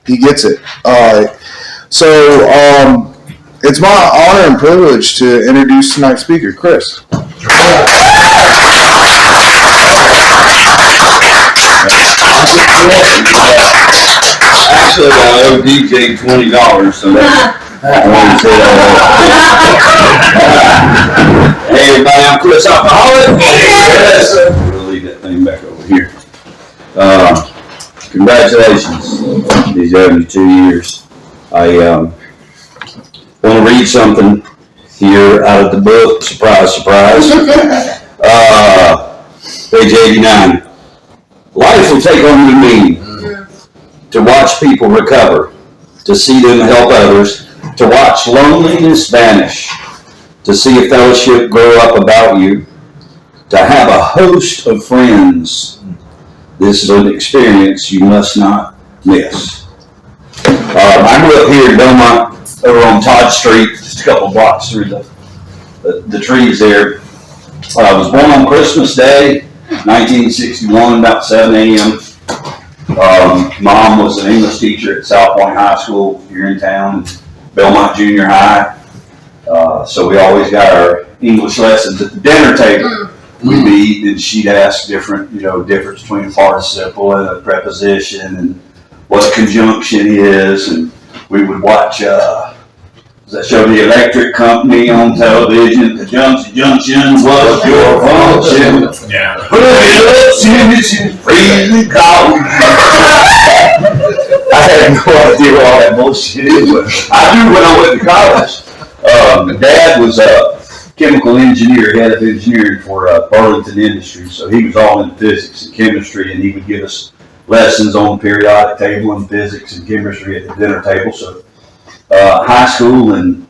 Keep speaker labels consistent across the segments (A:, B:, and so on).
A: he gets it. So it's my honor and privilege to introduce tonight's speaker, Chris.
B: Actually, I owe DJ $20, so I wanted to say hey, everybody, I'm Chris Alcoholic. Yes. We'll leave that thing back over here. Congratulations, these 72 years. I want to read something here out of the book. Surprise, surprise. Page 89. Life will take on new meaning. To watch people recover, to see them help others, to watch loneliness vanish, to see a fellowship grow up about you, to have a host of friends. This is an experience you must not miss. I grew up here in Belmont, over on Todd Street, just a couple blocks through the trees there. I was born on Christmas Day, 1961, about 7 a.m. Mom was an English teacher at South Point High School here in town, Belmont Junior High. So we always got our English lessons at the dinner table. We'd be eating, and she'd ask difference between a participle and a preposition, and what a conjunction is, and we would watch. That showed the electric company on television. The junction was your function.
C: Yeah.
B: Freely call. I had no idea what all that bullshit is, but I knew when I went to college. My dad was a chemical engineer, head of engineering for Burlington Industries, so he was all in physics and chemistry, and he would give us lessons on the periodic table and physics and chemistry at the dinner table. So high school and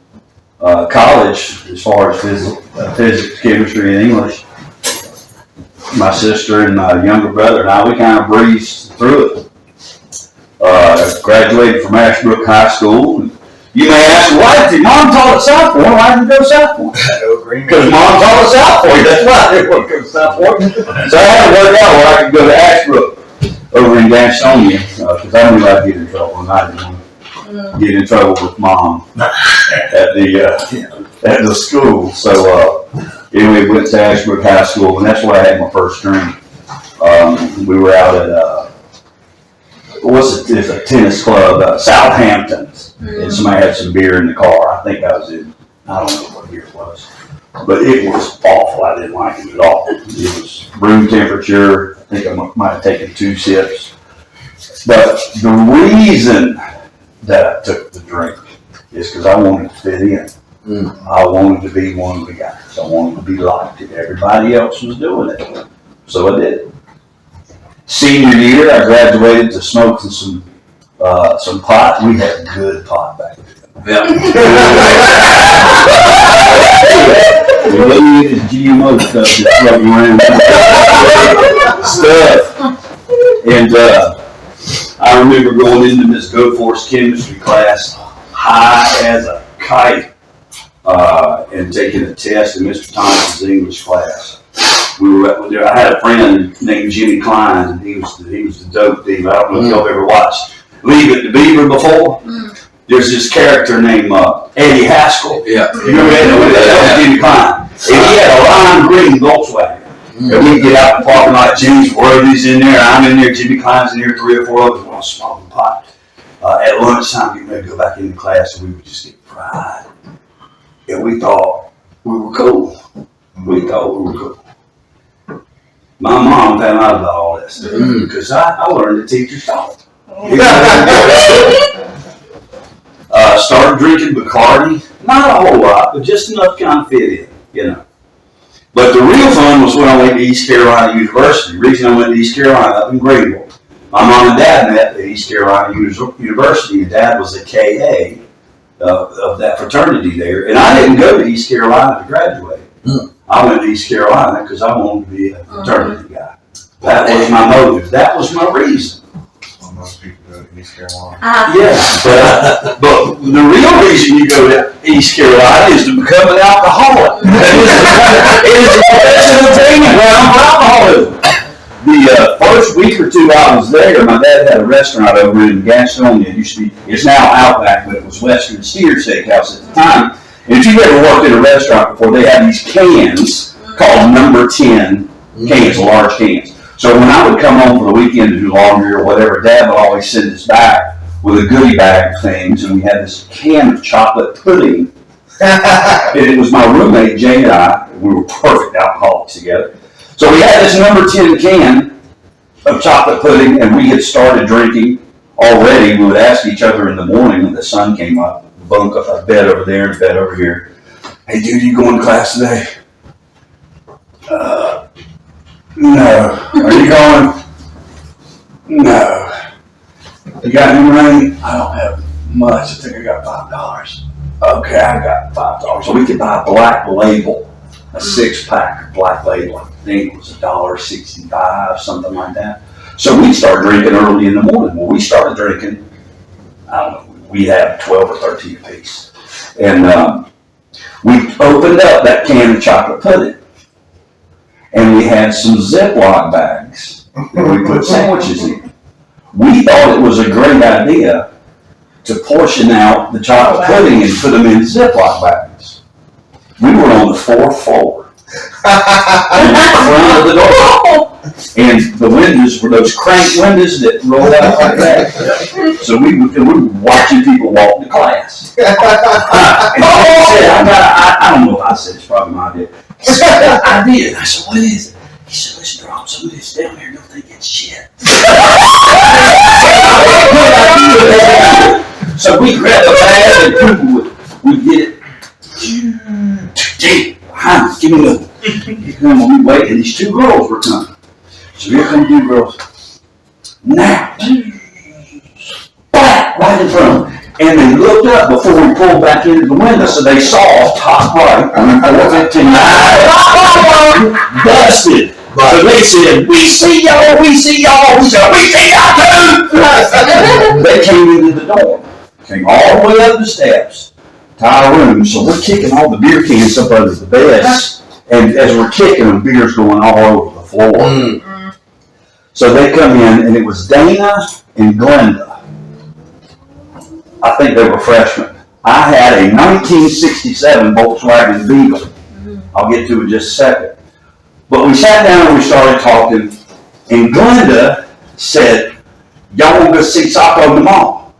B: college, as far as physics, chemistry, and English, my sister and my younger brother and I, we kind of breezed through it. Graduated from Ashbrook High School. You may ask, why did Mom taught at South Point? Why did you go to South Point? Because Mom taught at South Point. That's why I didn't want to go to South Point. So I had to work out where I could go to Ashbrook over in Gastonia, because I knew I'd get in trouble, and I didn't want to get in trouble with Mom at the school. So anyway, went to Ashbrook High School, and that's where I had my first drink. We were out at it's a tennis club, Southampton's, and somebody had some beer in the car. I think I was in, I don't know what beer it was, but it was awful. I didn't like it at all. It was room temperature. I think I might have taken 2 sips. But the reason that I took the drink is because I wanted to fit in. I wanted to be one of the guys. I wanted to be liked, and everybody else was doing it. So I did. Senior year, I graduated to smoking some pot. We had good pot back then.
C: Yeah.
B: We didn't use GMO stuff that's floating around. Stuff. And I remember going into Miss Goforth's chemistry class high as a kite and taking a test in Mr. Thompson's English class. I had a friend named Jimmy Klein, and he was the dope dealer. I don't know if y'all ever watched Leave It to Beaver before. There's this character named Eddie Haskell.
C: Yeah.
B: You remember that was Jimmy Klein. And he had a lime green Volkswagen. And we get out in the parking lot, Jimmy's Worthy's in there, I'm in there, Jimmy Klein's in there, 3 or 4 of us want to smoke pot. At lunchtime, getting ready to go back into class, and we would just get fried. And we thought we were cool. My mom found out about all that stuff because I learned the teacher's talk. Started drinking Bacardi, not a whole lot, but just enough to kind of fit in, you know. But the real fun was when I went to East Carolina University. The reason I went to East Carolina up in Greenville, my mom and dad met at East Carolina University, and Dad was a KA of that fraternity there, and I didn't go to East Carolina to graduate. I went to East Carolina because I wanted to be a fraternity guy. That was my motive. That was my reason.
C: Well, most people go to East Carolina.
B: Yes, but the real reason you go to East Carolina is to become an alcoholic. It is a professional training ground for alcoholism. The first week or two I was there, my dad had a restaurant over in Gastonia. It used to be, it's now Outback, but it was Western Steer Steakhouse at the time. And if you've ever worked in a restaurant before, they have these cans called number 10 cans, large cans. So when I would come home for the weekend to do laundry or whatever, Dad would always send us back with a goodie bag of things, and we had this can of chocolate pudding. And it was my roommate, Jay, and I. We were perfect alcoholics together. So we had this number 10 can of chocolate pudding, and we had started drinking already. We would ask each other in the morning when the sun came up, bunk up a bed over there and a bed over here. Hey, dude, you going to class today? No. Are you going? No. You got any money? I don't have much. I think I got $5. Okay, I got $5. So we could buy a Black Label, a 6-pack of Black Label. I think it was $1.65, something like that. So we started drinking early in the morning. When we started drinking, I don't know, we had 12 or 13 apiece. And we opened up that can of chocolate pudding. And we had some Ziploc bags that we put sandwiches in. We thought it was a great idea to portion out the chocolate pudding and put them in Ziploc bags. We were on the 4th floor. In front of the door. And the windows were those crank windows that rolled out like that. So we were watching people walk to class. And he said, I don't know if I said it's probably my idea. He said, I did. I said, what is it? He said, let's drop some of this down here and they'll think it's shit. So we grabbed the bag and people would get it. Damn, give me another. Here come we wait, and these 2 girls were coming. So here come 2 girls. Now, right in front of them. And they looked up before we pulled back into the window, so they saw top right on 415 busted. So they said, we see y'all, we see y'all. We said, we see y'all too. They came into the door, came all the way up the steps to our room. So we're kicking all the beer cans up under the beds. And as we're kicking them, beer's going all over the floor. So they come in, and it was Dana and Glenda. I think they were freshmen. I had a 1967 Volkswagen Beetle. I'll get to it in just a second. But we sat down and we started talking, and Glenda said, y'all want to go see Socko in the mall?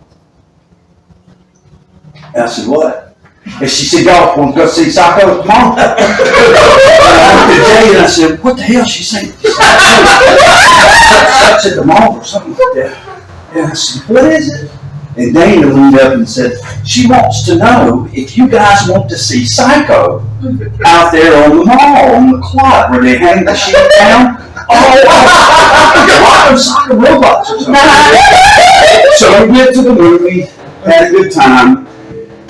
B: And I said, what? And she said, y'all want to go see Socko at the mall? And I looked at Jay and I said, what the hell is she saying? Sucks at the mall or something like that. And I said, what is it? And Dana leaned up and said, she wants to know if you guys want to see Psycho out there on the mall, on the quad, where they hang the shit down. A lot of Psycho robots or something. So we went to the movie, had a good time.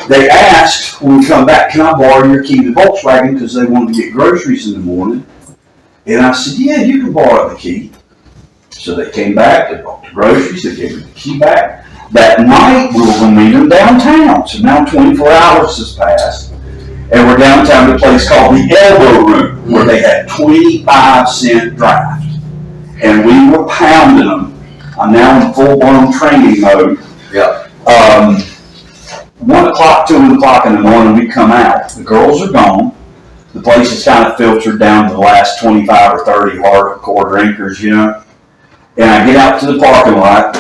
B: They asked when we come back, can I borrow your key to Volkswagen, because they wanted to get groceries in the morning. And I said, yeah, you can borrow the key. So they came back, they bought the groceries, they gave me the key back. That night, we were going to meet them downtown. So now 24 hours has passed. And we're downtown at a place called the Elbow Room, where they had 25-cent draft. And we were pounding them. I'm now in full-blown training mode.
D: Yeah.
B: 1 o'clock, 2 o'clock in the morning, we come out. The girls are gone. The place is kind of filtered down to the last 25 or 30 hardcore drinkers, you know. And I get out to the parking lot.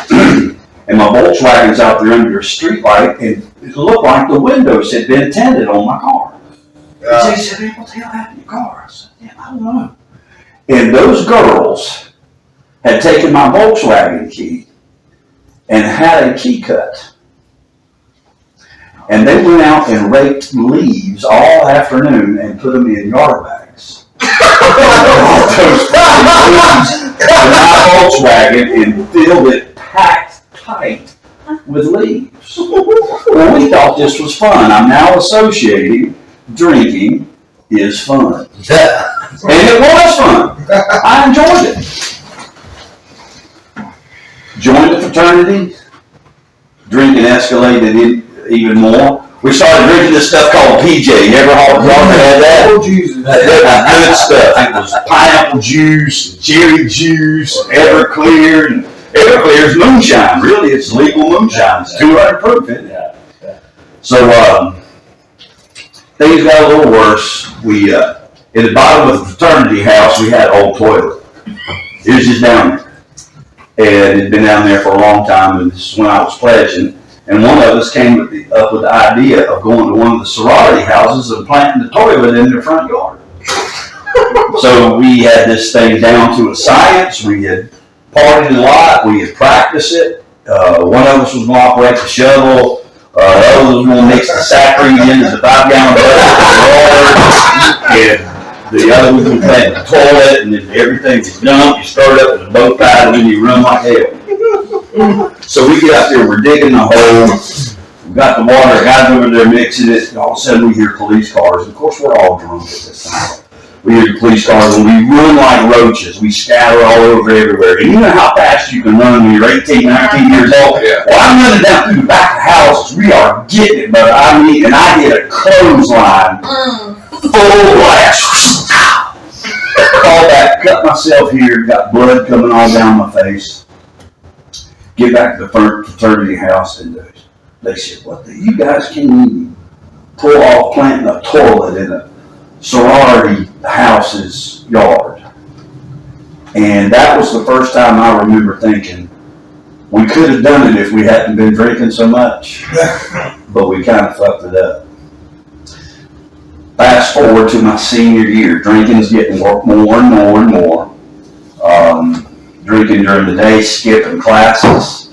B: And my Volkswagen's out there under a street light, and it looked like the windows had been tinted on my car. They said, hey, what the hell happened to your car? I said, yeah, I don't know. And those girls had taken my Volkswagen key and had a key cut. And they went out and raked leaves all afternoon and put them in yard bags. All those leaves in my Volkswagen and filled it packed tight with leaves. Well, we thought this was fun. I'm now associating drinking is fun. And it was fun. I enjoyed it. Joined the fraternity. Drinking escalated even more. We started drinking this stuff called PJ. You ever had that?
A: Oh, Jesus.
B: That was good stuff. It was pineapple juice, cherry juice, Everclear, and Everclear's moonshine. Really, it's legal moonshine. It's 200 proof, isn't it? So things got a little worse. We at the bottom of the fraternity house, we had an old toilet. It was just down there, and it'd been down there for a long time. And this is when I was pledging. And one of us came up with the idea of going to one of the sorority houses and planting the toilet in their front yard. So we had this thing down to a science. We had partied a lot. We had practiced it. One of us was going to operate the shovel. The other was going to mix the saccharin into the 5-gallon bucket with water. And the other was going to plant the toilet. And then everything was dumped. You start up with a boat paddle and you run like hell. So we get out there, we're digging the hole, we got the water, guys over there mixing it, and all of a sudden we hear police cars. Of course, we're all drunk at this time. We hear the police cars and we run like roaches. We scatter all over everywhere. And you know how fast you can run when you're 18, 19 years old?
C: Yeah.
B: Well, I'm running down through the back of the houses. We are getting it, but I mean, and I hit a clothesline, full blast. Call back, cut myself here, got blood coming all down my face. Get back to the fraternity house, and they said, "What? You guys can't even pull off planting a toilet in a sorority house's yard." And that was the first time I remember thinking, we could have done it if we hadn't been drinking so much, but we kind of fucked it up. Fast forward to my senior year, drinking's getting more and more and more. Drinking during the day, skipping classes.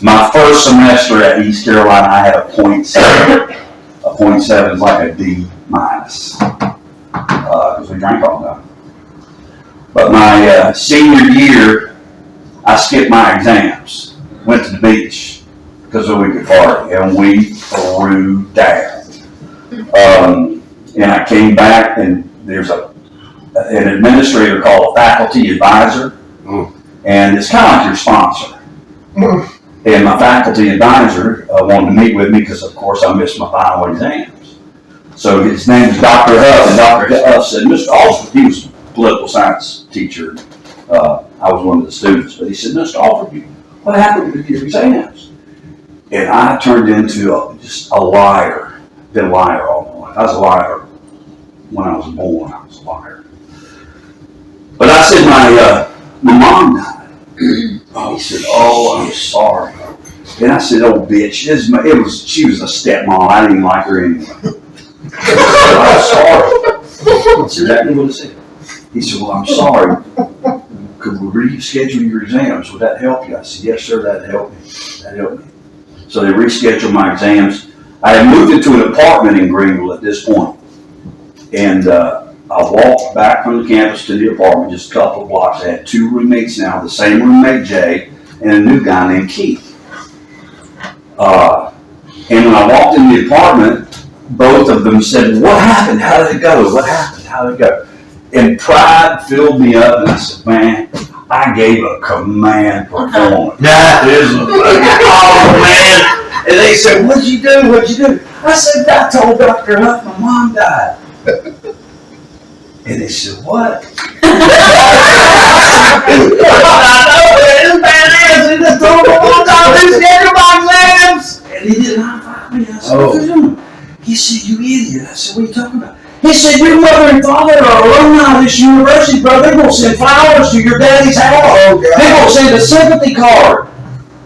B: My first semester at East Carolina, I had a 0.7. A 0.7 is like a D minus, because we drank all night. But my senior year, I skipped my exams, went to the beach, because we could party, and we threw down. And I came back, and there's an administrator called a faculty advisor, and it's kind of like your sponsor. And my faculty advisor wanted to meet with me because, of course, I missed my final exams. So his name was Dr. Huff, and Dr. Huff said, Mr. Alford, he was a political science teacher. I was one of the students, but he said, Mr. Alford, what happened with your exams? And I turned into just a liar. Been a liar all my life. I was a liar when I was born. I was a liar. But I said my mom died. He said, "Oh, I'm sorry." And I said, "Oh, bitch, she was a stepmom. I didn't like her anyway." I said, "I'm sorry." That's exactly what he said. He said, "Well, I'm sorry. Could we reschedule your exams? Would that help you?" I said, "Yes, sir, that'd help me. That'd help me." So they rescheduled my exams. I had moved into an apartment in Greenville at this point, and I walked back from the campus to the apartment, just a couple of blocks. I had 2 roommates now, the same roommate, Jay, and a new guy named Keith. And when I walked in the apartment, both of them said, "What happened? How did it go? What happened? How did it go?" And pride filled me up, and I said, "Man, I gave a command performance." Oh, man. And they said, "What'd you do? What'd you do?" I said, "I told Dr. Huff my mom died." And they said, "What?" I know, man, it's badass. He just told me one time he scheduled my exams. And he didn't high-five me. I said, "What are you doing?" He said, "You idiot." I said, "What are you talking about?" He said, "Your mother and father are alumni of this university, bro. They're going to send flowers to your daddy's house. Oh, they're going to send a sympathy card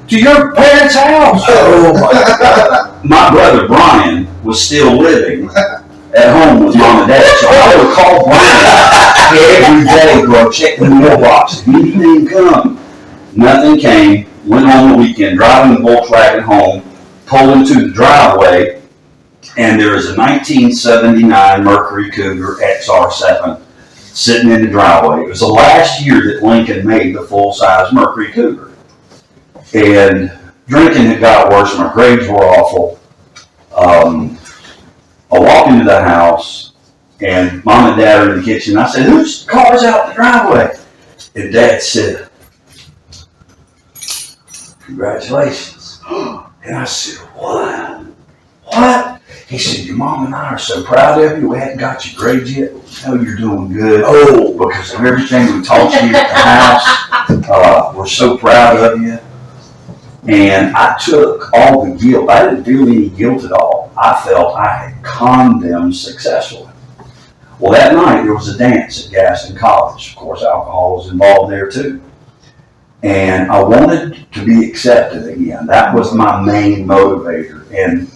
B: to your parents' house." Oh, my God. My brother Brian was still living at home with mom and dad, so I would call Brian every day, bro, check the mailbox. Anything come? Nothing came. Went home the weekend, driving the Volkswagen home, pulled into the driveway, and there was a 1979 Mercury Cougar XR7 sitting in the driveway. It was the last year that Lincoln made the full-size Mercury Cougar. And drinking had got worse. My grades were awful. I walked into the house, and mom and dad are in the kitchen. I said, "Whose car's out in the driveway?" And dad said, "Congratulations. And I said, what? What? He said, your mom and I are so proud of you. We hadn't got your grades yet. We know you're doing good. Oh, because of everything we taught you at the house. We're so proud of you. And I took all the guilt. I didn't feel any guilt at all. I felt I had conned them successfully. Well, that night there was a dance at Gaston College. Of course, alcohol was involved there too. And I wanted to be accepted again. That was my main motivator. And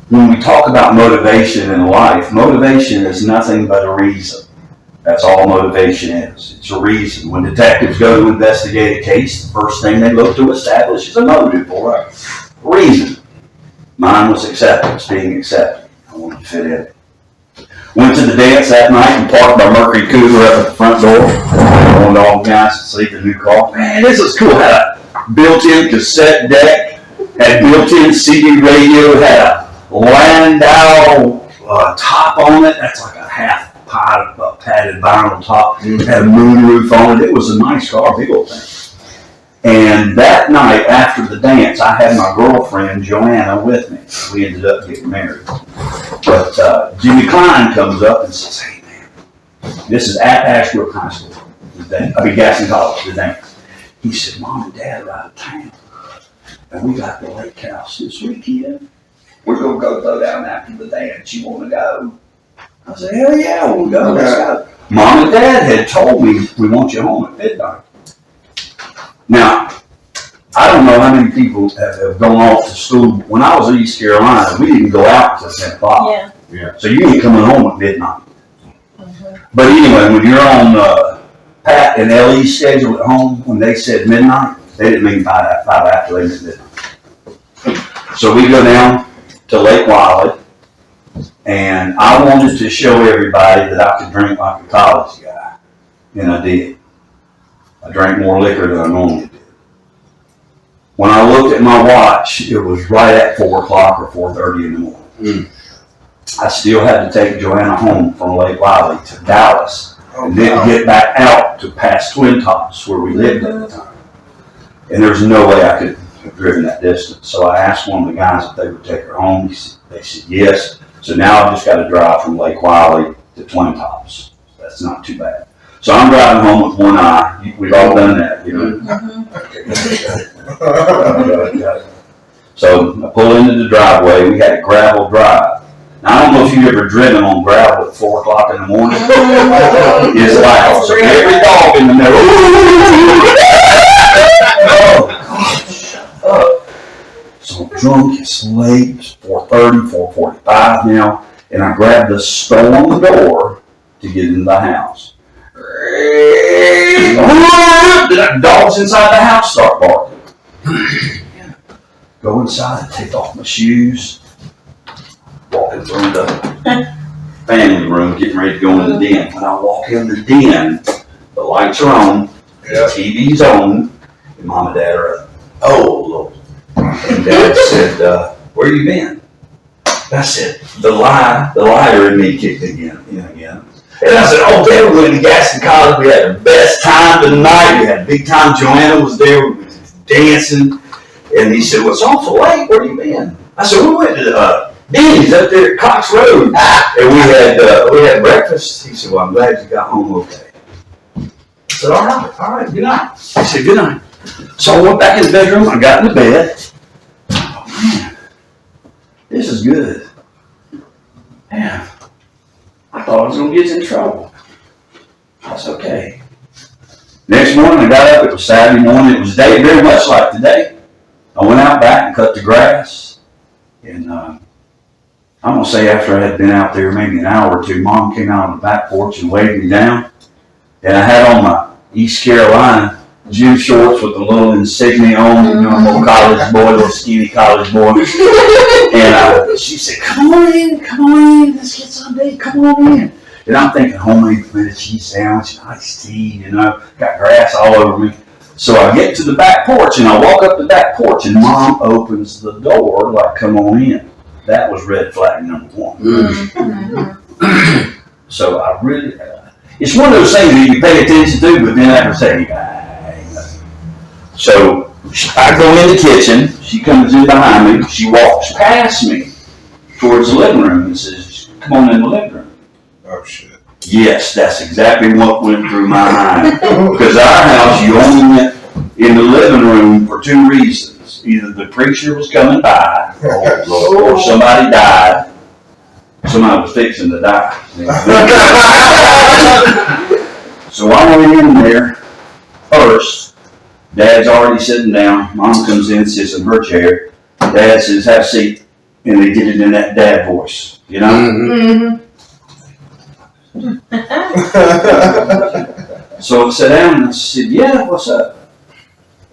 B: when we talk about motivation in life, motivation is nothing but a reason. That's all motivation is. It's a reason. When detectives go to investigate a case, the first thing they look to establish is a motive or a reason. Mine was acceptance, being accepted. I wanted to fit in. Went to the dance that night and parked my Mercury Cougar up at the front door. I wanted all the guys to see the new car. Man, this is cool. Had a built-in cassette deck, had built-in CD radio, had a Landau top on it. That's like a half padded vinyl top. Had a moonroof on it. It was a nice car, big old thing. And that night after the dance, I had my girlfriend Joanna with me. We ended up getting married. But Jimmy Klein comes up and says, hey man, this is at Ashbrook High School, Gaston College, the dance. He said, Mom and Dad are out of town. And we got the lake house this weekend. We're going to go throw down after the dance. You want to go? I said, hell yeah, we'll go. Let's go. Mom and Dad had told me, we want you home at midnight. Now, I don't know how many people have gone off to school. When I was in East Carolina, we didn't go out until 10 o'clock. Yeah. So you ain't coming home at midnight. But anyway, when you're on Pat and Ellie's schedule at home, when they said midnight, they didn't mean five after they meant midnight. So we go down to Lake Wiley, and I wanted to show everybody that I could drink like a college guy, and I did. I drank more liquor than I normally did. When I looked at my watch, it was right at 4 o'clock or 4:30 in the morning. I still had to take Joanna home from Lake Wiley to Dallas, and then get back out to past Twin Tops where we lived at the time. And there's no way I could have driven that distance. So I asked one of the guys if they would take her home. They said yes. So now I've just got to drive from Lake Wiley to Twin Tops. That's not too bad. So I'm driving home with one eye. We've all done that, you know. So I pull into the driveway. We had a gravel drive. Now, I don't know if you've ever driven on gravel at 4 o'clock in the morning. It's loud. So every dog in the middle. Oh, shut up. So I'm drunk. It's late. It's 4:30, 4:45 now. And I grabbed the stone on the door to get into the house. The dogs inside the house start barking. Go inside, take off my shoes, walking through the family room, getting ready to go in the den. When I walk in the den, the lights are on, the TV's on, and Mom and Dad are up. Oh, Lord. And Dad said, where you been? I said, the liar in me kicked again. And I said, oh, Dad, we went to Gaston College. We had the best time tonight. We had a big time. Joanna was there. We were dancing. And he said, well, it's awful late. Where you been? I said, we went to Denny's up there at Cox Road. And we had breakfast. He said, well, I'm glad you got home okay. I said, all right, good night. He said, good night. So I went back in the bedroom. I got in the bed. Oh, man, this is good. Man. I thought I was going to get in trouble. That's okay. Next morning I got up. It was Saturday morning. It was a day very much like today. I went out back and cut the grass. And I'm going to say after I had been out there maybe an hour or two, Mom came out on the back porch and waved me down. And I had on my East Carolina gym shorts with a little insignia on, you know, little college boy, little skinny college boy. And she said, come on in, let's get something, come on in. And I'm thinking homemade feta cheese sandwich, iced tea, you know, got grass all over me. So I get to the back porch and I walk up the back porch and Mom opens the door like, come on in. That was red flag number one. So I really, it's one of those things that you pay attention to, but then after a second, you go, so I go in the kitchen, she comes in behind me, she walks past me towards the living room and says, come on in the living room.
C: Oh, shit.
B: Yes, that's exactly what went through my mind. Because our house, you only went in the living room for two reasons. Either the preacher was coming by, or somebody died. Somebody was fixing to die. So I went in there first. Dad's already sitting down. Mom comes in, sits in her chair. Dad says, have a seat. And they did it in that dad voice, you know?
D: Mm-hmm.
B: So I sat down and I said, yeah, what's up?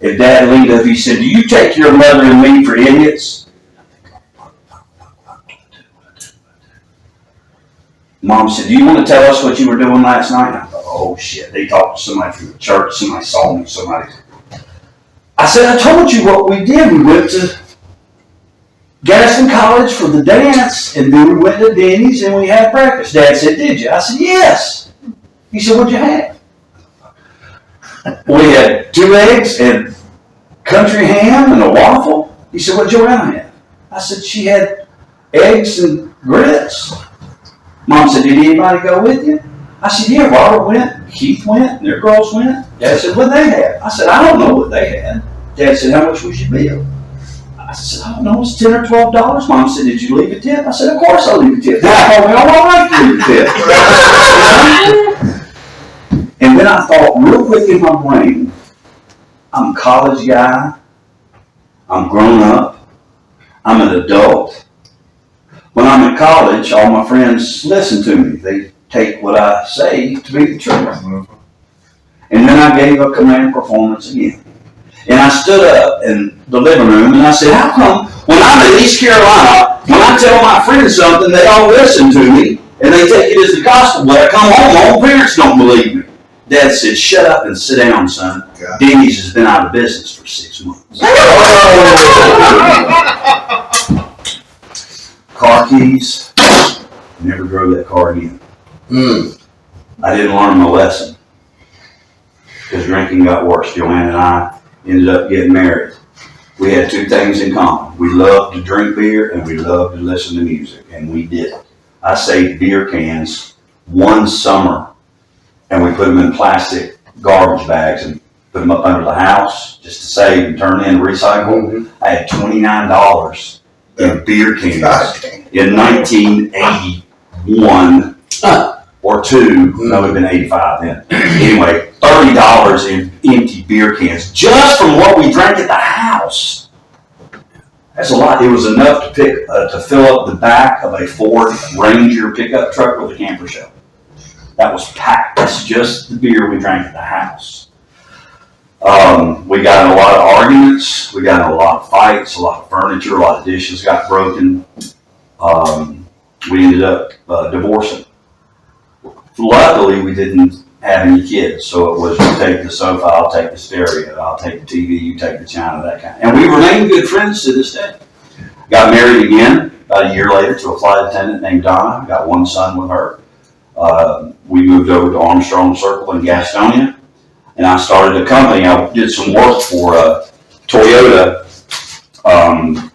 B: And Dad leaned up, he said, do you take your mother and me for idiots? Mom said, do you want to tell us what you were doing last night? I thought, oh shit, they talked to somebody from the church, somebody saw me, somebody. I said, I told you what we did. We went to Gaston College for the dance, and then we went to Denny's and we had breakfast. Dad said, did you? I said, yes. He said, what'd you have? We had 2 eggs and country ham and a waffle. He said, what'd Joanna have? I said, she had eggs and grits. Mom said, did anybody go with you? I said, yeah, Robert went, Keith went, and their girls went. Dad said, what'd they have? I said, I don't know what they had. Dad said, how much was your bill? I said, I don't know, it's $10 or $12. Mom said, did you leave a tip? I said, of course I'll leave a tip. Dad told me I don't like to leave a tip. And then I thought real quick in my brain, I'm a college guy, I'm grown up, I'm an adult. When I'm in college, all my friends listen to me. They take what I say to be the truth. And then I gave a command performance again. And I stood up in the living room and I said, how come when I'm in East Carolina, when I tell my friends something, they all listen to me and they take it as the gospel, but I come home, my own parents don't believe me. Dad said, shut up and sit down, son.
C: God.
B: Denny's has been out of business for 6 months. Car keys, never drove that car again. I didn't learn my lesson because drinking got worse. Joanne and I ended up getting married. We had 2 things in common. We loved to drink beer and we loved to listen to music, and we did it. I saved beer cans one summer and we put them in plastic garbage bags and put them up under the house just to save and turn in and recycle. I had $29 in beer cans in 1981 or 2. No, it would have been 85 then. Anyway, $30 in empty beer cans just from what we drank at the house. That's a lot. It was enough to fill up the back of a Ford Ranger pickup truck with a camper shell. That was packed. That's just the beer we drank at the house. We got in a lot of arguments. We got in a lot of fights. A lot of furniture. A lot of dishes got broken. We ended up divorcing. Luckily, we didn't have any kids, so it was you take the sofa, I'll take the stereo, I'll take the TV, you take the china, that kind of. And we remain good friends to this day. Got married again about a year later to a flight attendant named Donna. Got 1 son with her. We moved over to Armstrong Circle in Gastonia, and I started a company. I did some work for Toyota on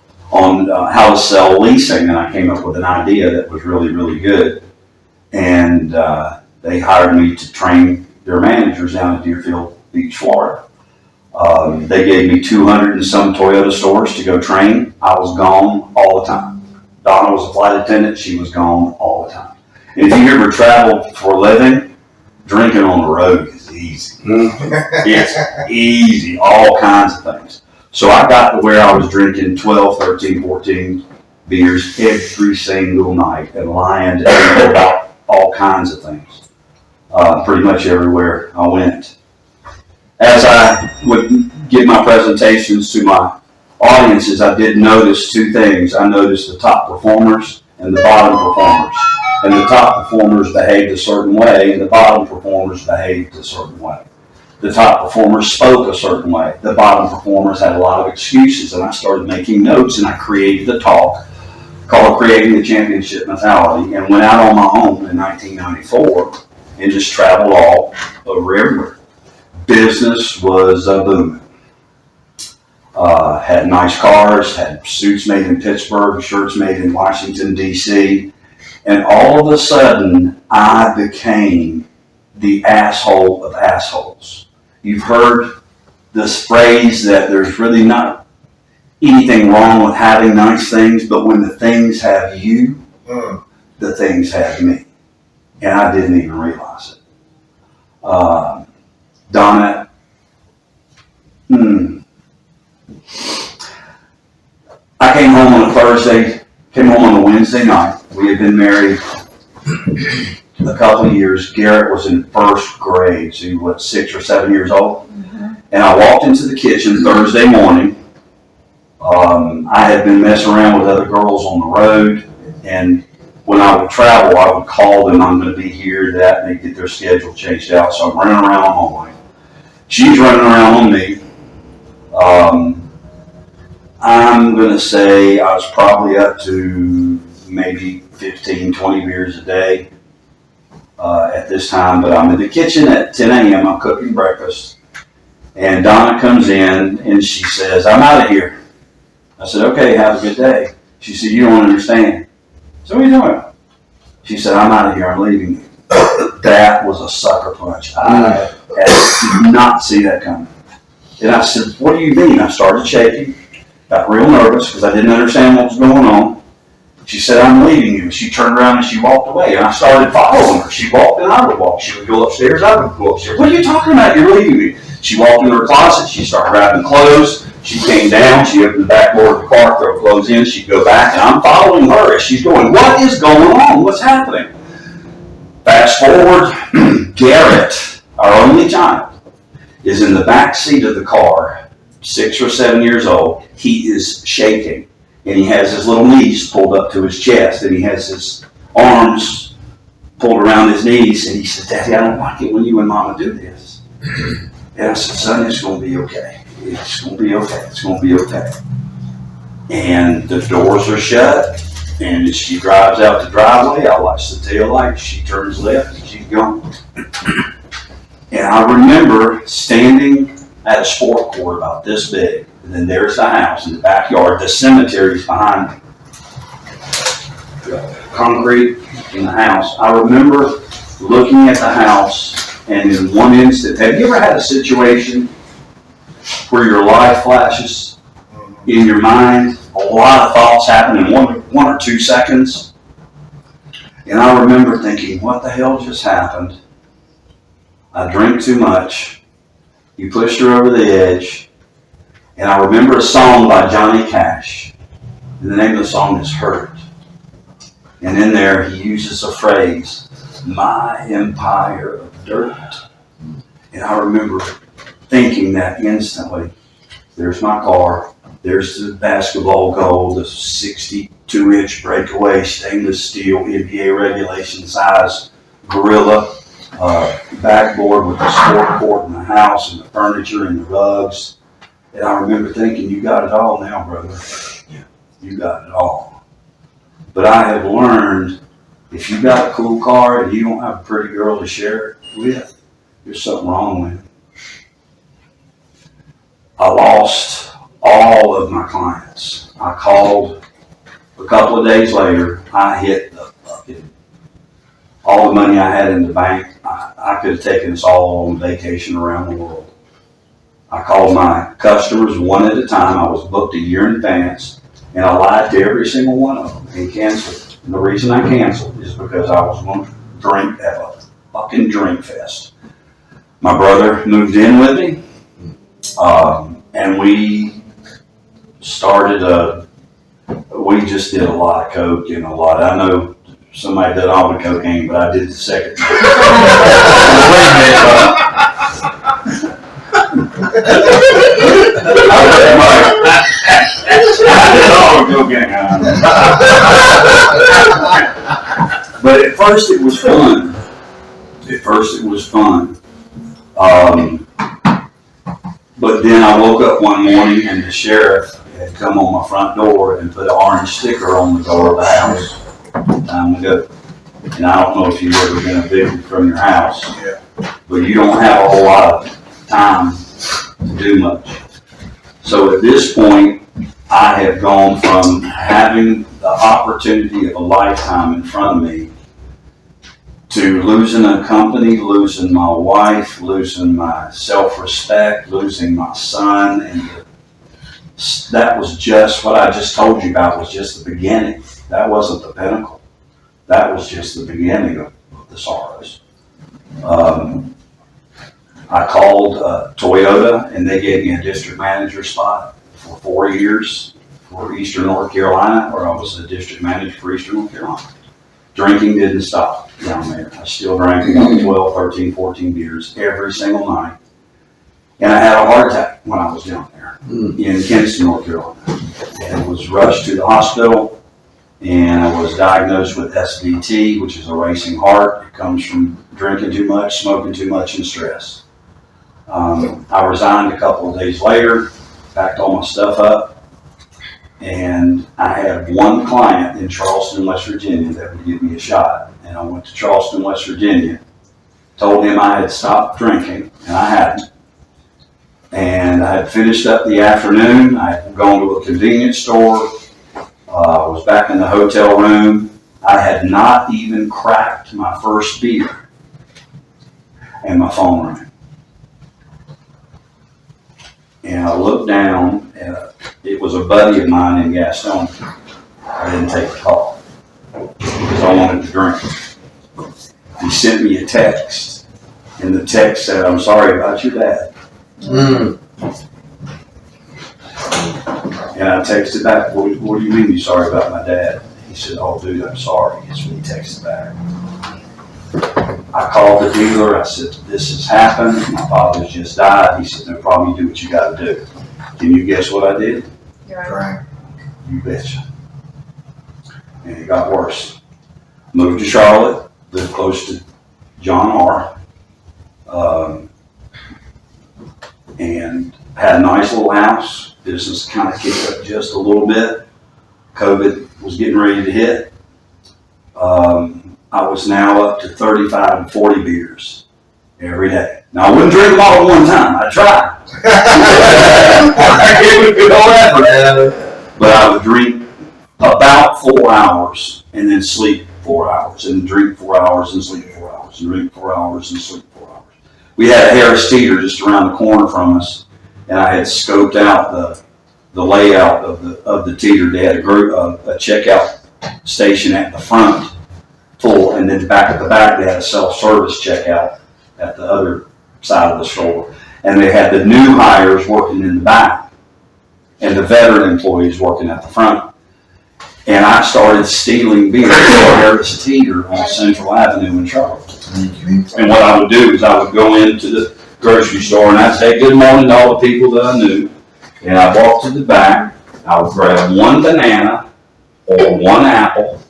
B: how to sell leasing, and I came up with an idea that was really, really good. And they hired me to train their managers down at Deerfield Beach, Florida. They gave me 200 and some Toyota stores to go train. I was gone all the time. Donna was a flight attendant. She was gone all the time. And if you ever travel for a living, drinking on the road is easy. It's easy, all kinds of things. So I got to where I was drinking 12, 13, 14 beers every single night and lying to people about all kinds of things, pretty much everywhere I went. As I would give my presentations to my audiences, I did notice 2 things. I noticed the top performers and the bottom performers. And the top performers behaved a certain way, and the bottom performers behaved a certain way. The top performers spoke a certain way. The bottom performers had a lot of excuses, and I started making notes, and I created a talk called Creating the Championship Mentality, and went out on my own in 1994 and just traveled all over everywhere. Business was booming. had nice cars, had suits made in Pittsburgh, shirts made in Washington, D.C. And all of a sudden, I became the asshole of assholes. You've heard this phrase that there's really not anything wrong with having nice things, but when the things have you, the things have me. And I didn't even realize it. Donna, I came home on a Thursday, came home on a Wednesday night. We had been married a couple of years. Garrett was in first grade, so he was 6 or 7 years old. And I walked into the kitchen Thursday morning. I had been messing around with other girls on the road, and when I would travel, I would call them, I'm going to be here, that, and they get their schedule changed out. So I'm running around on my way. She's running around on me. I'm going to say I was probably up to maybe 15, 20 beers a day at this time, but I'm in the kitchen at 10 a.m. I'm cooking breakfast, and Donna comes in and she says, I'm out of here. I said, okay, have a good day. She said, you don't understand. So what are you talking about? She said, I'm out of here, I'm leaving you. That was a sucker punch. I did not see that coming. And I said, what do you mean? I started shaking, got real nervous because I didn't understand what was going on. She said, I'm leaving you. She turned around and she walked away, and I started following her. She walked and I would walk. She would go upstairs, I would go upstairs. What are you talking about? You're leaving me. She walked into her closet, she started grabbing clothes. She came down, she opened the back door of the car, throw clothes in, she'd go back, and I'm following her as she's going, what is going on? What's happening? Fast forward, Garrett, our only child, is in the back seat of the car, 6 or 7 years old. He is shaking, and he has his little knees pulled up to his chest, and he has his arms pulled around his knees, and he said, Daddy, I don't like it when you and Mama do this. And I said, son, it's going to be okay. It's going to be okay. It's going to be okay. And the doors are shut, and as she drives out the driveway, I watch the tail light. She turns left, and she's gone. And I remember standing at a sport court about this big, and then there's the house in the backyard. The cemetery's behind me. Concrete in the house. I remember looking at the house, and in one instant, have you ever had a situation where your life flashes in your mind? A lot of thoughts happen in one or 2 seconds. And I remember thinking, what the hell just happened? I drank too much. You pushed her over the edge. And I remember a song by Johnny Cash. And the name of the song is Hurt. And in there he uses a phrase, my empire of dirt. And I remember thinking that instantly. There's my car. There's the basketball goal, the 62-inch breakaway stainless steel NBA regulation size Gorilla backboard with the sport court in the house and the furniture and the rugs. And I remember thinking, you got it all now, brother. You got it all. But I have learned, if you got a cool car and you don't have a pretty girl to share it with, there's something wrong with it. I lost all of my clients. I called a couple of days later. I hit the fucking, all the money I had in the bank. I could have taken us all on vacation around the world. I called my customers one at a time. I was booked a year in advance, and I lied to every single one of them and canceled. And the reason I canceled is because I was going to drink at a fucking drink fest. My brother moved in with me, and we started we just did a lot of coke and a lot. I know somebody did all the cocaine, but I did the second. But at first it was fun. But then I woke up one morning and the sheriff had come on my front door and put an orange sticker on the door of the house. Time to go. And I don't know if you've ever been evicted from your house, but you don't have a whole lot of time to do much. So at this point, I have gone from having the opportunity of a lifetime in front of me to losing a company, losing my wife, losing my self-respect, losing my son, and that was just what I just told you about was just the beginning. That wasn't the pinnacle. That was just the beginning of the sorrows. I called Toyota, and they gave me a district manager spot for 4 years for Eastern North Carolina, where I was the district manager for Eastern North Carolina. Drinking didn't stop down there. I still drank about 12, 13, 14 beers every single night. And I had a heart attack when I was down there in Kinston, North Carolina. And was rushed to the hospital, and I was diagnosed with SVT, which is a racing heart. It comes from drinking too much, smoking too much, and stress. I resigned a couple of days later, packed all my stuff up, and I had one client in Charleston, West Virginia that would give me a shot. And I went to Charleston, West Virginia, told him I had stopped drinking, and I hadn't. And I had finished up the afternoon. I had gone to a convenience store, was back in the hotel room. I had not even cracked my first beer, and my phone rang. And I looked down, and it was a buddy of mine in Gastonia. I didn't take the call because I wanted to drink. He sent me a text, and the text said, "I'm sorry about your dad." And I texted back, what do you mean you're sorry about my dad? He said, "Oh, dude, I'm sorry." That's what he texted back. I called the dealer. I said, "This has happened. My father's just died." He said, "No problem. You do what you got to do." Can you guess what I did?
D: Right.
B: You betcha. And it got worse. Moved to Charlotte, lived close to John R. And had a nice little house. Business kind of kicked up just a little bit. COVID was getting ready to hit. I was now up to 35 to 40 beers every day. Now I wouldn't drink them all at one time. I tried. It would be no effort. But I would drink about 4 hours and then sleep 4 hours, and drink 4 hours and sleep 4 hours, and drink 4 hours and sleep 4 hours. We had a Harris Teeter just around the corner from us, and I had scoped out the layout of the Teeter. They had a checkout station at the front, full, and then back at the back they had a self-service checkout at the other side of the store. And they had the new hires working in the back, and the veteran employees working at the front. And I started stealing beer from Harris Teeter on Central Avenue in Charlotte. And what I would do is I would go into the grocery store and I'd say good morning to all the people that I knew. And I'd walk to the back, I would grab one banana or one apple,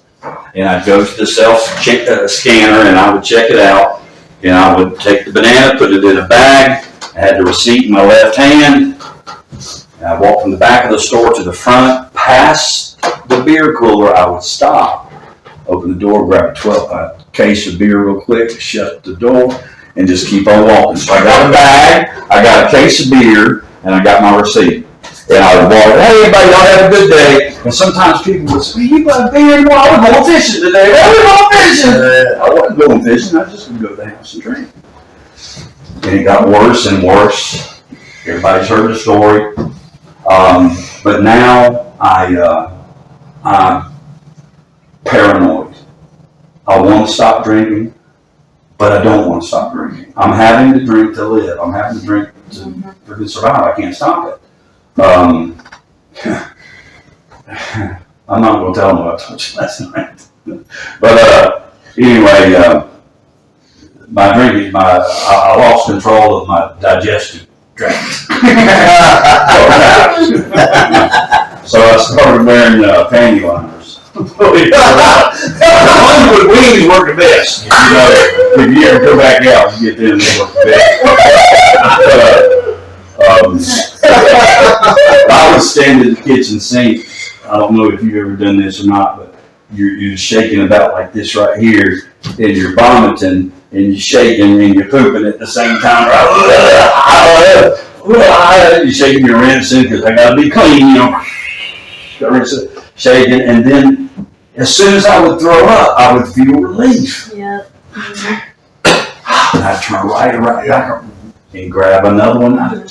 B: and I'd go to the self-scanner and I would check it out. And I would take the banana, put it in a bag. I had the receipt in my left hand. And I'd walk from the back of the store to the front, past the beer cooler. I would stop, open the door, grab a case of beer real quick, shut the door, and just keep on walking. So I got a bag, I got a case of beer, and I got my receipt. And I would walk, "Hey, everybody, y'all have a good day." And sometimes people would say, "You got beer anymore? I was going fishing today. I was going fishing." I wasn't going fishing. I just would go to the house and drink. And it got worse and worse. Everybody's heard the story. But now I'm paranoid. I want to stop drinking, but I don't want to stop drinking. I'm having to drink to live. I'm having to drink to freaking survive. I can't stop it. I'm not going to tell them what I told you last night. But anyway, my drinking, I lost control of my digestive tract. So I started wearing panty liners. Ones with wings work the best. You know, if you ever go back out, you get them, they work the best. I was standing at the kitchen sink. I don't know if you've ever done this or not, but you're shaking about like this right here, and you're vomiting, and you're shaking, and you're pooping at the same time. Well, you shaking your rinsing because I gotta be clean, you know. Shaking, and then as soon as I would throw up, I would feel relief.
D: Yep.
B: And I'd turn right back and grab another one. And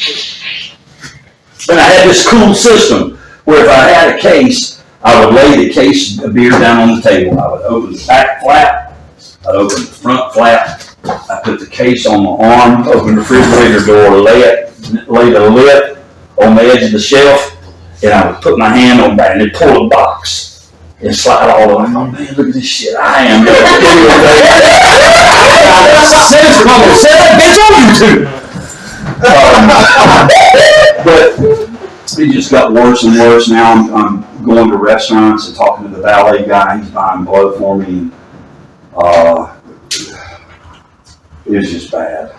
B: I had this cool system where if I had a case, I would lay the case of beer down on the table. I would open the back flap, I'd open the front flap, I put the case on my arm, open the refrigerator door, lay the lid on the edge of the shelf, and I would put my hand on that and then pull the box and slide all over. Oh man, look at this shit I am. Since I'm gonna set that bitch on YouTube. But it just got worse and worse. Now I'm going to restaurants and talking to the valet guy. He's buying blow for me. And, it was just bad.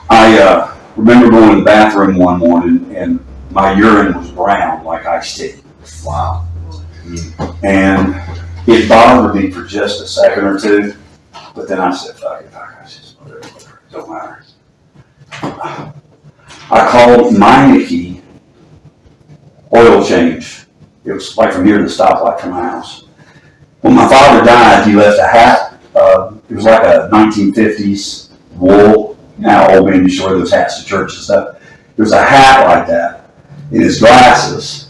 B: I remember going to the bathroom one morning and my urine was brown like iced tea.
E: Wow.
B: And it bothered me for just a second or two, but then I said, fuck it, it don't matter. I called Meineke oil change. It was like from here to the stoplight from my house. When my father died, he left a hat. It was like a 1950s wool. Now old man used to wear those hats to church and stuff. There was a hat like that in his glasses,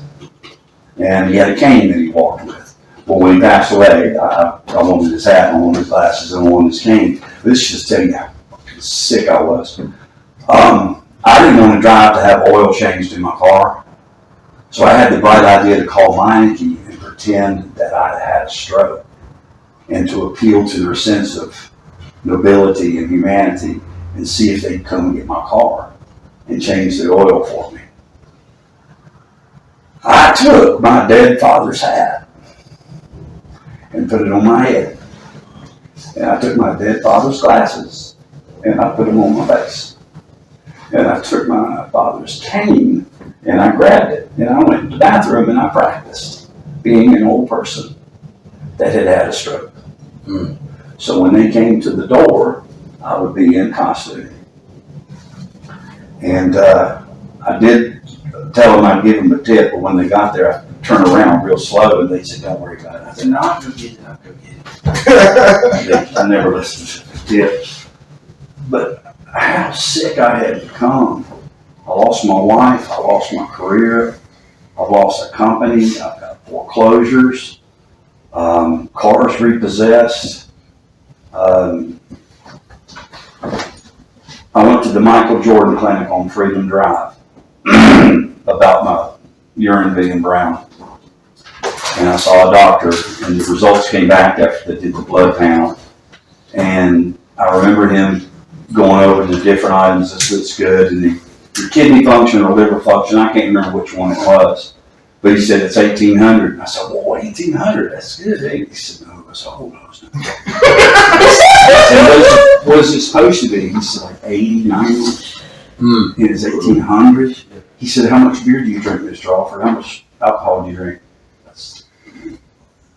B: and he had a cane that he walked with. Well, when he passed away, I wanted his hat, I wanted his glasses, and I wanted his cane. This should just tell you how sick I was. I didn't want to drive to have oil changed in my car, so I had the bright idea to call Meineke and pretend that I had a stroke, and to appeal to their sense of nobility and humanity and see if they'd come and get my car and change the oil for me. I took my dead father's hat and put it on my head. And I took my dead father's glasses and I put them on my face. And I took my father's cane and I grabbed it. And I went to the bathroom and I practiced being an old person that had had a stroke. So when they came to the door, I would be in costume. And I did tell them I'd give them a tip, but when they got there, I turned around real slow and they said, don't worry about it. I said, no, I'll go get it. I never listened to the tip. But how sick I had become. I lost my wife, I lost my career, I've lost a company, I've got foreclosures, cars repossessed. I went to the Michael Jordan Clinic on Freedom Drive about my urine being brown. And I saw a doctor, and the results came back after they did the blood panel. And I remember him going over the different items. This looks good, and the kidney function or liver function, I can't remember which one it was. But he said it's 1,800. And I said, well, 1,800, that's good. Eh? He said, no. I said, hold on. What is it supposed to be? He said, like 80, 90. It is 1,800. He said, how much beer do you drink, Mr. Alford? How much alcohol do you drink? That's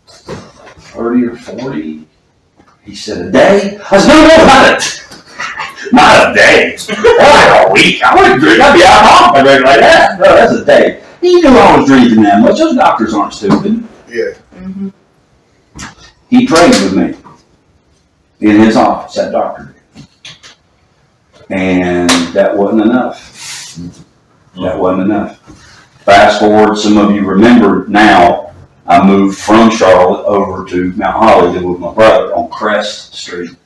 B: 30 or 40. He said, a day? I said, no, not it. Not a day. Like a week. I wouldn't drink. I'd be out off. I'd drink like that. No, that's a day. He knew I was drinking that much. Those doctors aren't stupid.
A: Yeah.
D: Mm-hmm.
B: He prayed with me in his office, that doctor did. And that wasn't enough. That wasn't enough. Fast forward, some of you remember now, I moved from Charlotte over to Mount Holly, lived with my brother on Crest Street.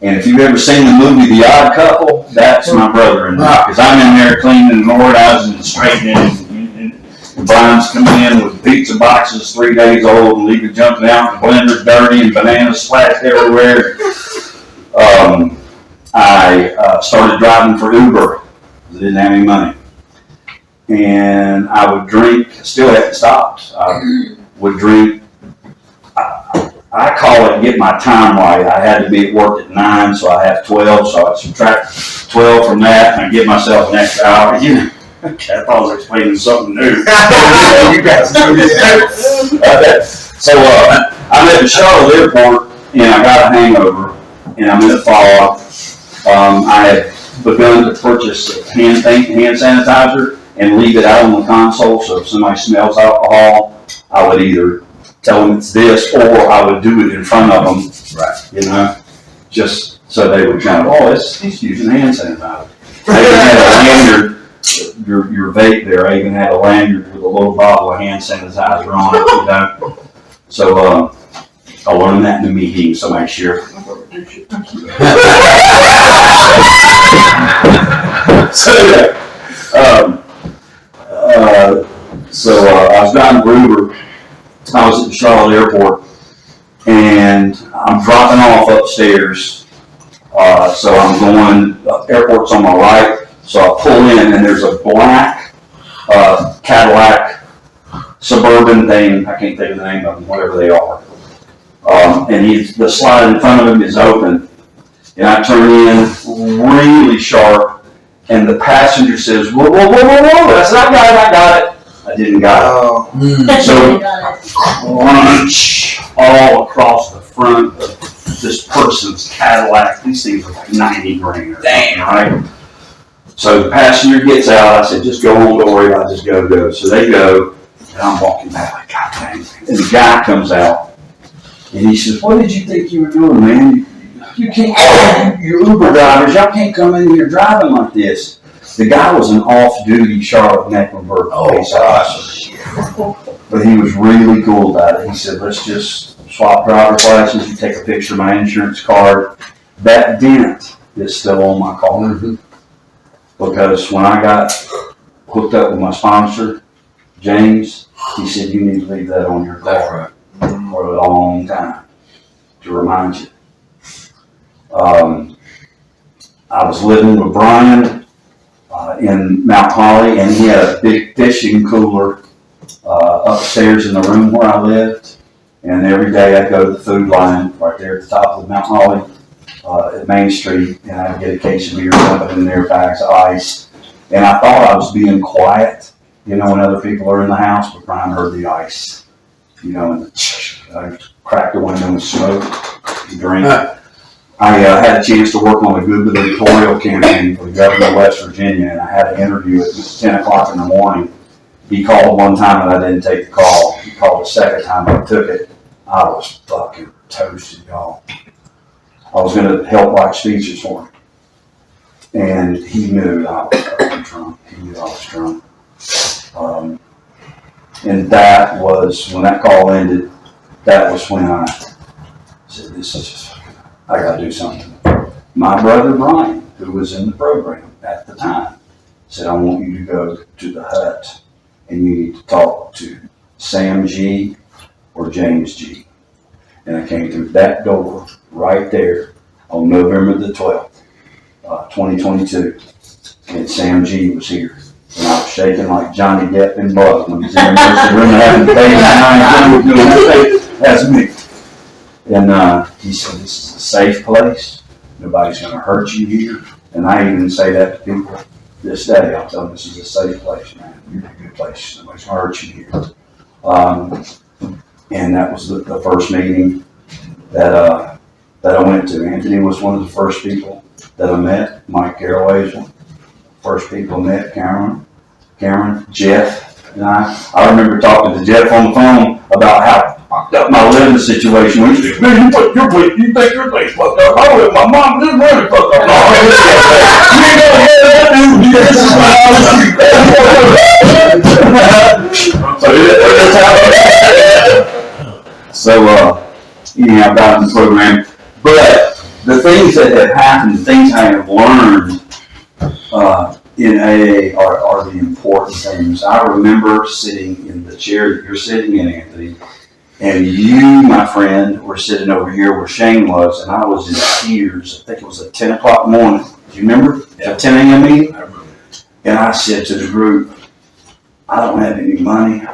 B: And if you've ever seen the movie The Odd Couple, that's my brother-in-law. Because I'm in there cleaning and organizing and straightening, and Brian's coming in with pizza boxes 3 days old, and leaving jumping out, and the blender's dirty, and bananas splashed everywhere. I started driving for Uber because I didn't have any money. And I would drink, still hadn't stopped. I would drink. I call it get my time right. I had to be at work at 9, so I have 12, so I subtract 12 from that, and I give myself an extra hour. You know, I thought I was explaining something new. You guys know this. So I'm at the Charlotte airport, and I got a hangover, and I'm in the fog. I had begun to purchase hand sanitizer and leave it out on the console, so if somebody smells alcohol, I would either tell them it's this, or I would do it in front of them.
D: Right.
B: You know, just so they would kind of, oh, he's using hand sanitizer. I even had a lanyard, your vape there, I even had a lanyard with a little bottle of hand sanitizer on it, you know. So, I learned that in the meeting, so make sure. I was down in Brewer. I was at the Charlotte Airport, and I'm dropping off upstairs. So I'm going, airport's on my right, so I pull in, and there's a black Cadillac Suburban thing. I can't think of the name of them, whatever they are. And the slide in front of him is open, and I turn in really sharp, and the passenger says, whoa, whoa, whoa, whoa, whoa. I said, I got it. I didn't got it. So, crunch all across the front of this person's Cadillac. These things are like 90 grand. Damn, right? So the passenger gets out. I said, just go on, don't worry about it, just go. So they go, and I'm walking back like, God dang. And the guy comes out, and he says, what did you think you were doing, man? You can't, you Uber drivers, y'all can't come in here driving like this. The guy was an off-duty Charlotte Mecklenburg police officer. But he was really cool about it. He said, let's just swap driver's license, you take a picture of my insurance card. That dent is still on my car. Mm-hmm. Because when I got hooked up with my sponsor, James, he said, you need to leave that on your car for a long time to remind you. I was living with Brian in Mount Holly, and he had a big fishing cooler upstairs in the room where I lived. And every day I'd go to the food line right there at the top of Mount Holly at Main Street, and I'd get a case of beer, something in there, bags of ice. And I thought I was being quiet, you know, when other people are in the house, but Brian heard the ice, you know, and I cracked the window and smoked and drink. I had a chance to work on a gubernatorial campaign for the governor of West Virginia, and I had an interview at 10 o'clock in the morning. He called one time and I didn't take the call. He called the second time and I took it. I was fucking toasted, y'all. I was going to help write speeches for him. And he knew I was fucking drunk. He knew I was drunk. And that was, when that call ended, that was when I said, this is just fucking, I got to do something. My brother Brian, who was in the program at the time, said, I want you to go to the hut and you need to talk to Sam G. or James G. And I came through that door right there on November the 12th, 2022. And Sam G. was here. And I was shaking like Johnny Depp in blood when he's in the emergency room having to pay that's me. And he said, this is a safe place. Nobody's going to hurt you here. And I even say that to people this day. I'll tell them this is a safe place, man. You're in a good place. Nobody's going to hurt you here. And that was the first meeting that I went to. Anthony was one of the first people that I met. Mike Garraway was one of the first people I met. Cameron, Jeff, and I remember talking to Jeff on the phone about how fucked up my living situation was. He said, man, you think your place fucked up? I went, my mom didn't really fuck up. You ain't never heard that dude. This is my So anyhow, I got in the program. But the things that have happened, the things I have learned in AA are the important things. I remember sitting in the chair that you're sitting in, Anthony, and you, my friend, were sitting over here where Shane was, and I was in tears. I think it was at 10 o'clock in the morning. Do you remember? Yeah. At 10 a.m. meeting? I remember. And I said to the group, I don't have any money.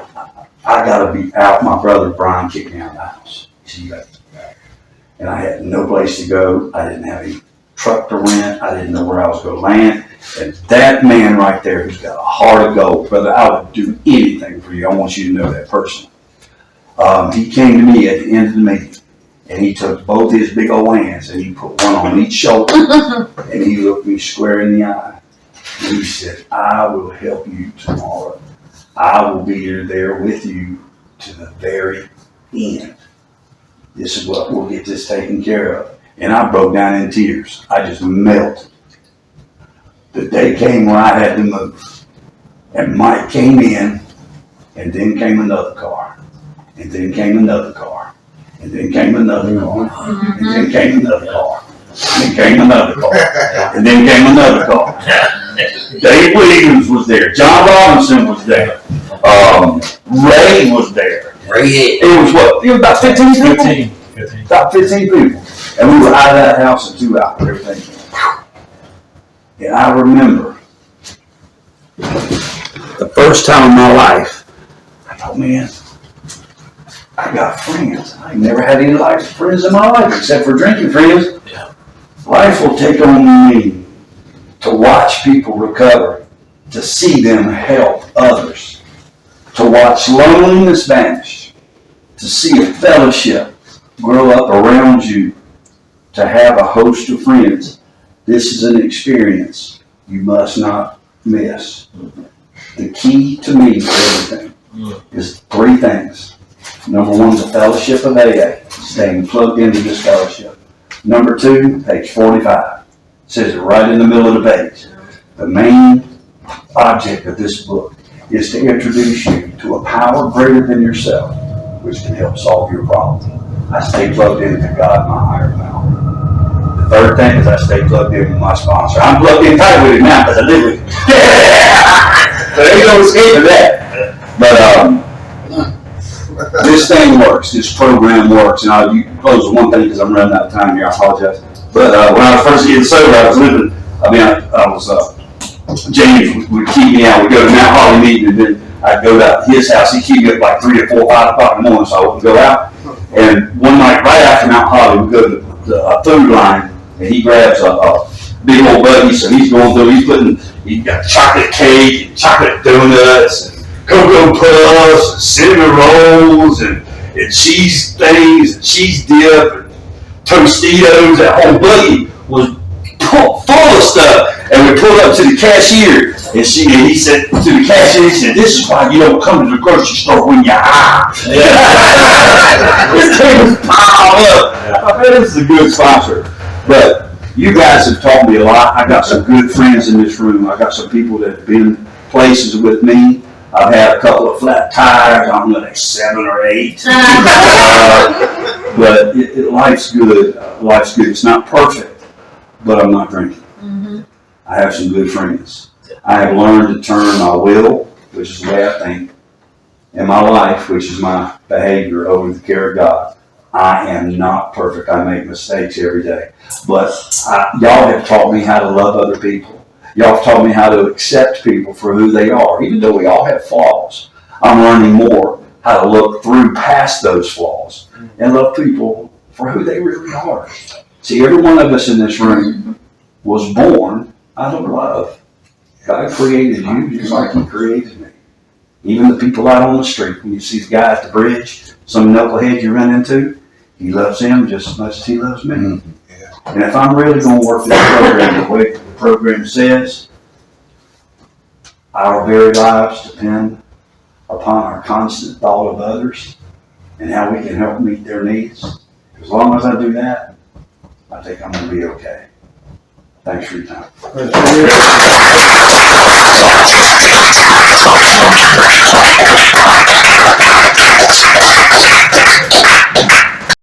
B: I got to be out. My brother Brian kicked me out of the house. He said, you got to be back. And I had no place to go. I didn't have any truck to rent. I didn't know where I was going to land. And that man right there who's got a heart of gold, brother, I would do anything for you. I want you to know that person. He came to me at the end of the meeting And he took both his big old hands and he put one on each shoulder and he looked me square in the eye. And he said, I will help you tomorrow. I will be there with you to the very end. This is what we'll get this taken care of. And I broke down in tears. I just melted. The day came when I had to move. And Mike came in, and then came another car. And then came another car. And then came another car. And then came another car. And then came another car. And then came another car. Dave Williams was there. John Robinson was there. Ray was there. It was what? It was about 15 people? 15. About 15 people. And we were out of that house in 2 hours. Everything. And I remember the first time in my life, I thought, man, I got friends. I never had any life friends in my life except for drinking friends. Yeah. Life will take on me to watch people recover, to see them help others, to watch loneliness vanish, to see a fellowship grow up around you, to have a host of friends. This is an experience you must not miss. The key to me for everything is 3 things. Number 1, the fellowship of AA, staying plugged into this fellowship. Number 2, page 45. It says it right in the middle of the page. The main object of this book is to introduce you to a power greater than yourself, which can help solve your problem. I stay plugged into God, my higher power. The third thing is I stay plugged in with my sponsor. I'm plugged in tight with him now because I live with him. So there ain't no escaping that. But this thing works. This program works. And I'll close with one thing because I'm running out of time here. I apologize. But when I was first getting sober, I was James would keep me out. We'd go to Mount Holly meeting, and then I'd go to his house. He'd keep me up like 3 or 4, 5 o'clock in the morning, so I wouldn't go out. And one night, right after Mount Holly, we go to a food line, and he grabs a big old buggy, so he's going through, he's got chocolate cake, and chocolate donuts, and Cocoa Puffs, and cinnamon rolls, and cheese things, and cheese dip, and Tostitos. That whole buggy was full of stuff. And we pulled up to the cashier, and he said to the cashier, he said, "This is why you don't come to the grocery store when you're high." This thing was piled up. I bet this is a good sponsor. But you guys have taught me a lot. I got some good friends in this room. I got some people that have been places with me. I've had a couple of flat tires. I'm like 7 or 8. But life's good. Life's good. It's not perfect, but I'm not drinking. I have some good friends. I have learned to turn my will, which is the way I think, and my life, which is my behavior, over to the care of God. I am not perfect. I make mistakes every day. But y'all have taught me how to love other people. Y'all have taught me how to accept people for who they are, even though we all have flaws. I'm learning more how to look through past those flaws and love people for who they really are. See, every one of us in this room was born out of love. God created you just like He created me. Even the people out on the street, when you see the guy at the bridge, some knucklehead you run into, He loves him just as much as He loves me. And if I'm really going to work this program the way the program says, our very lives depend upon our constant thought of others and how we can help meet their needs. As long as I do that, I think I'm going to be okay. Thanks for your time.